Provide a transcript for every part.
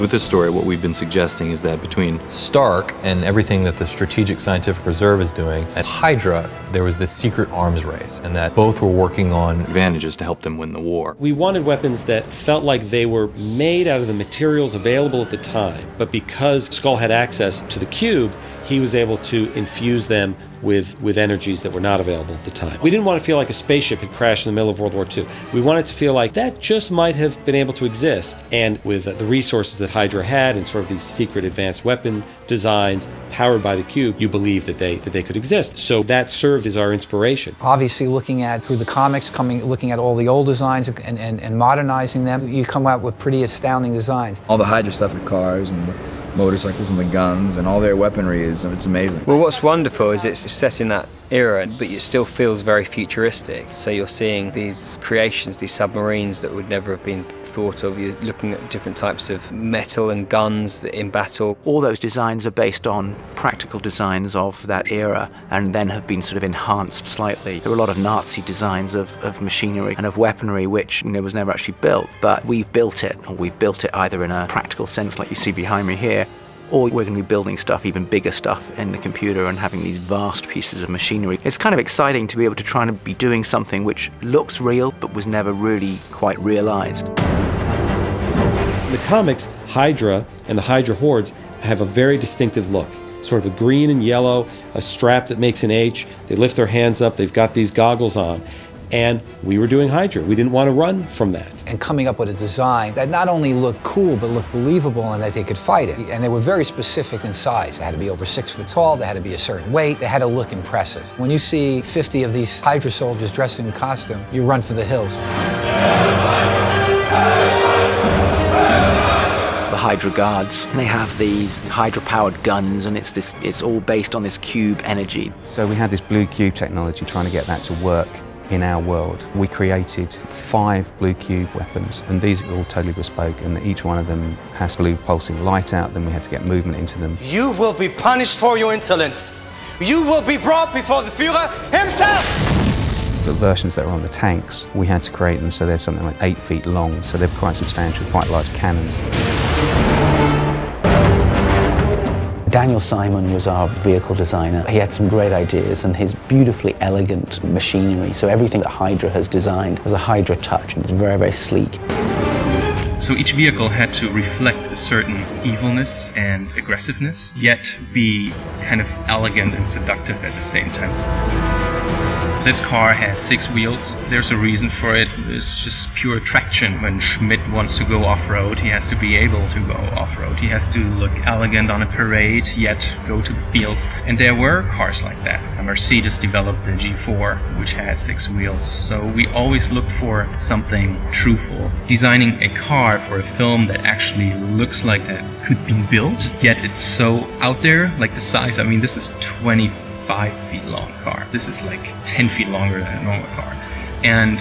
With this story, what we've been suggesting is that between Stark and everything that the Strategic Scientific Reserve is doing, at Hydra, there was this secret arms race, and that both were working on advantages to help them win the war. We wanted weapons that felt like they were made out of the materials available at the time, but because Skull had access to the cube, he was able to infuse them with energies that were not available at the time. We didn't want to feel like a spaceship had crashed in the middle of World War II. We wanted to feel like that just might have been able to exist. And with the resources that Hydra had and sort of these secret advanced weapon designs powered by the cube, you believe that they could exist. So that served as our inspiration. Obviously, looking at through the comics, looking at all the old designs and modernizing them, you come out with pretty astounding designs. All the Hydra stuff, the cars and the motorcycles and the guns and all their weaponry it's amazing. Well, what's wonderful is it's set in that era, but it still feels very futuristic. So you're seeing these creations, these submarines that would never have been thought of. You're looking at different types of metal and guns in battle. All those designs are based on practical designs of that era and then have been sort of enhanced slightly. There were a lot of Nazi designs of machinery and of weaponry which was never actually built, but we've built it, or we've built it either in a practical sense like you see behind me here, or we're going to be building stuff, even bigger stuff in the computer and having these vast pieces of machinery. It's kind of exciting to be able to try and be doing something which looks real but was never really quite realized. In the comics, Hydra and the Hydra hordes have a very distinctive look. Sort of a green and yellow, a strap that makes an H. They lift their hands up, they've got these goggles on. And we were doing Hydra. We didn't want to run from that. And coming up with a design that not only looked cool, but looked believable and that they could fight it. And they were very specific in size. They had to be over 6 foot tall, they had to be a certain weight, they had to look impressive. When you see 50 of these Hydra soldiers dressed in costume, you run for the hills. The Hydra guards, they have these Hydra-powered guns, and it's all based on this cube energy. So we had this blue cube technology trying to get that to work in our world. We created 5 blue cube weapons, and these are all totally bespoke, and each one of them has blue pulsing light out. Then we had to get movement into them. You will be punished for your insolence. You will be brought before the Führer himself! The versions that are on the tanks, we had to create them so they're something like 8 feet long, so they're quite substantial, quite large cannons. Daniel Simon was our vehicle designer. He had some great ideas and his beautifully elegant machinery. So everything that Hydra has designed has a Hydra touch, and it's very, very sleek. So each vehicle had to reflect a certain evilness and aggressiveness, yet be kind of elegant and seductive at the same time. This car has 6 wheels. There's a reason for it. It's just pure traction. When Schmidt wants to go off-road, he has to be able to go off-road. He has to look elegant on a parade, yet go to the fields. And there were cars like that. Mercedes developed the G4, which had 6 wheels. So we always look for something truthful. Designing a car for a film that actually looks like that could be built, yet it's so out there, like the size. I mean, this is 25 feet long car. This is like 10 feet longer than a normal car. And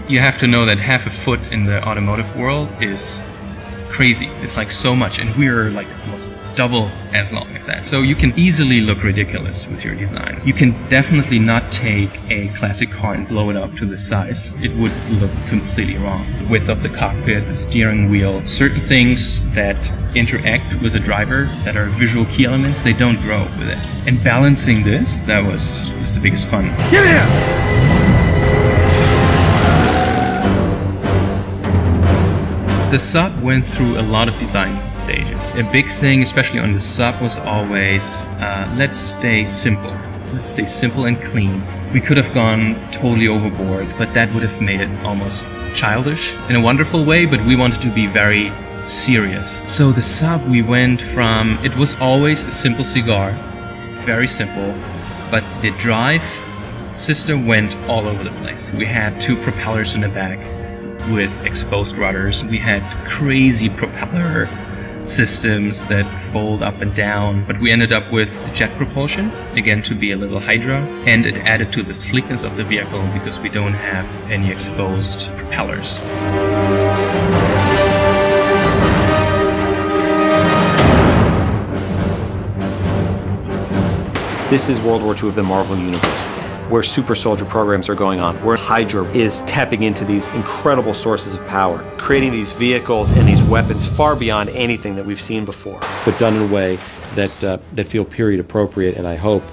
you have to know that half a foot in the automotive world is crazy. It's like so much, and we're like almost double as long as that. So you can easily look ridiculous with your design. You can definitely not take a classic car and blow it up to the size. It would look completely wrong. The width of the cockpit, the steering wheel, certain things that interact with the driver that are visual key elements, they don't grow with it. And balancing this, that was the biggest fun. Give it here! The sub went through a lot of design stages. A big thing, especially on the sub, was always, let's stay simple. Let's stay simple and clean. We could have gone totally overboard, but that would have made it almost childish in a wonderful way, but we wanted to be very serious. So the sub, we went from, it was always a simple cigar, very simple, but the drive system went all over the place. We had 2 propellers in the back with exposed rudders. We had crazy propeller systems that fold up and down, but we ended up with jet propulsion, again to be a little Hydra, and it added to the sleekness of the vehicle because we don't have any exposed propellers. This is World War II of the Marvel Universe. where super soldier programs are going on, where Hydra is tapping into these incredible sources of power, creating these vehicles and these weapons far beyond anything that we've seen before, but done in a way that, that feel period appropriate and I hope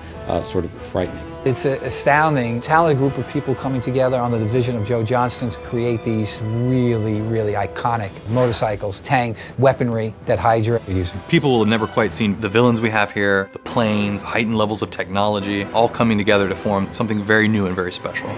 sort of frightening. It's an astounding, talented group of people coming together under the vision of Joe Johnston to create these really, really iconic motorcycles, tanks, weaponry that Hydra are using. People will have never quite seen the villains we have here, the planes, heightened levels of technology, all coming together to form something very new and very special.